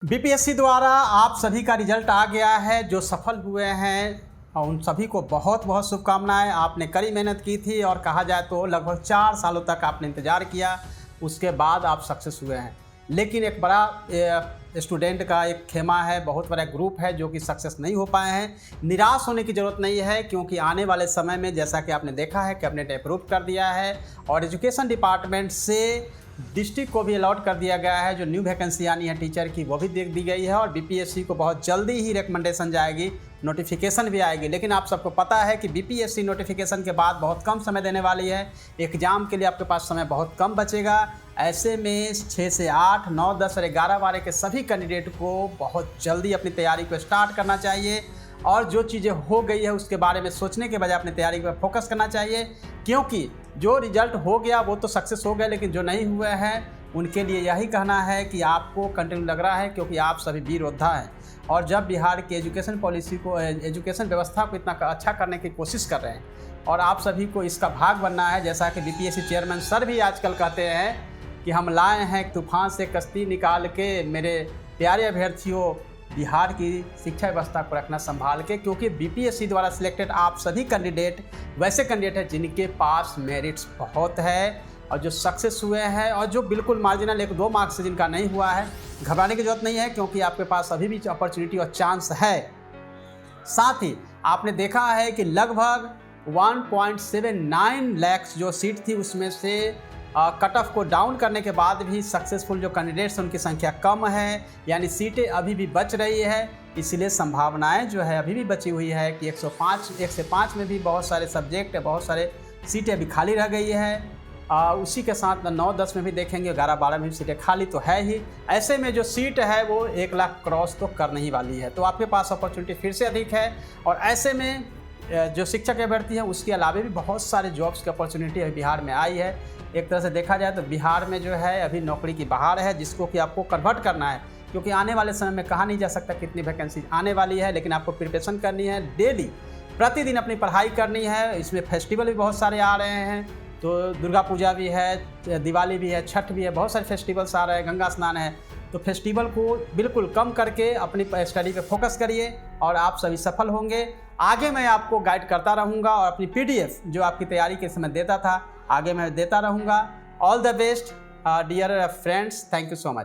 BPSC द्वारा आप सभी का रिजल्ट आ गया है। जो सफल हुए हैं उन सभी को बहुत बहुत शुभकामनाएं। आपने कड़ी मेहनत की थी और कहा जाए तो लगभग 4 सालों तक आपने इंतज़ार किया, उसके बाद आप सक्सेस हुए हैं। लेकिन एक बड़ा स्टूडेंट का एक खेमा है, बहुत बड़ा ग्रुप है जो कि सक्सेस नहीं हो पाए हैं। निराश होने की ज़रूरत नहीं है, क्योंकि आने वाले समय में जैसा कि आपने देखा है कैबिनेट अप्रूव कर दिया है और एजुकेशन डिपार्टमेंट से डिस्ट्रिक्ट को भी अलॉट कर दिया गया है। जो न्यू वैकेंसी आनी है टीचर की वो भी देख दी गई है और बीपीएससी को बहुत जल्दी ही रिकमेंडेशन जाएगी, नोटिफिकेशन भी आएगी। लेकिन आप सबको पता है कि बीपीएससी नोटिफिकेशन के बाद बहुत कम समय देने वाली है। एग्ज़ाम के लिए आपके पास समय बहुत कम बचेगा। ऐसे में 6 से 8, 9, 10 और 11 बारे के सभी कैंडिडेट को बहुत जल्दी अपनी तैयारी को स्टार्ट करना चाहिए और जो चीज़ें हो गई है उसके बारे में सोचने के बजाय अपनी तैयारी पर फोकस करना चाहिए। क्योंकि जो रिजल्ट हो गया वो तो सक्सेस हो गया, लेकिन जो नहीं हुए हैं उनके लिए यही कहना है कि आपको कंटिन्यू लग रहा है, क्योंकि आप सभी वीर योद्धा हैं। और जब बिहार की एजुकेशन पॉलिसी को, एजुकेशन व्यवस्था को इतना अच्छा करने की कोशिश कर रहे हैं और आप सभी को इसका भाग बनना है। जैसा कि बीपीएससी चेयरमैन सर भी आजकल कहते हैं कि हम लाए हैं तूफान से कश्ती निकाल के, मेरे प्यारे अभ्यर्थियों बिहार की शिक्षा व्यवस्था को रखना संभाल के, क्योंकि बीपीएससी द्वारा सिलेक्टेड आप सभी कैंडिडेट वैसे कैंडिडेट हैं जिनके पास मेरिट्स बहुत है और जो सक्सेस हुए हैं, और जो बिल्कुल मार्जिनल 1-2 मार्क्स से जिनका नहीं हुआ है, घबराने की जरूरत नहीं है, क्योंकि आपके पास अभी भी अपॉर्चुनिटी और चांस है। साथ ही आपने देखा है कि लगभग 1.79 लाख जो सीट थी उसमें से कट ऑफ को डाउन करने के बाद भी सक्सेसफुल जो कैंडिडेट्स हैं उनकी संख्या कम है, यानी सीटें अभी भी बच रही है। इसलिए संभावनाएं जो है अभी भी बची हुई है कि 1 से 5 में भी बहुत सारे सब्जेक्ट, बहुत सारे सीटें अभी खाली रह गई है। उसी के साथ 9-10 में भी देखेंगे, 11-12 में भी सीटें खाली तो है ही। ऐसे में जो सीट है वो 1 लाख क्रॉस तो करने ही वाली है, तो आपके पास अपॉर्चुनिटी फिर से अधिक है। और ऐसे में जो शिक्षक अभ्यर्थी हैं उसके अलावा भी बहुत सारे जॉब्स की अपॉर्चुनिटी अभी बिहार में आई है। एक तरह से देखा जाए तो बिहार में जो है अभी नौकरी की बहार है, जिसको कि आपको कन्वर्ट करना है, क्योंकि आने वाले समय में कहा नहीं जा सकता कितनी वैकेंसी आने वाली है। लेकिन आपको प्रिपरेशन करनी है, डेली प्रतिदिन अपनी पढ़ाई करनी है। इसमें फेस्टिवल भी बहुत सारे आ रहे हैं, तो दुर्गा पूजा भी है, दिवाली भी है, छठ भी है, बहुत सारे फेस्टिवल्स आ रहे हैं, गंगा स्नान है। तो फेस्टिवल को बिल्कुल कम करके अपनी स्टडी पे फोकस करिए और आप सभी सफल होंगे। आगे मैं आपको गाइड करता रहूँगा और अपनी पीडीएफ जो आपकी तैयारी के समय देता था आगे मैं देता रहूँगा। All the best dear friends, thank you so much.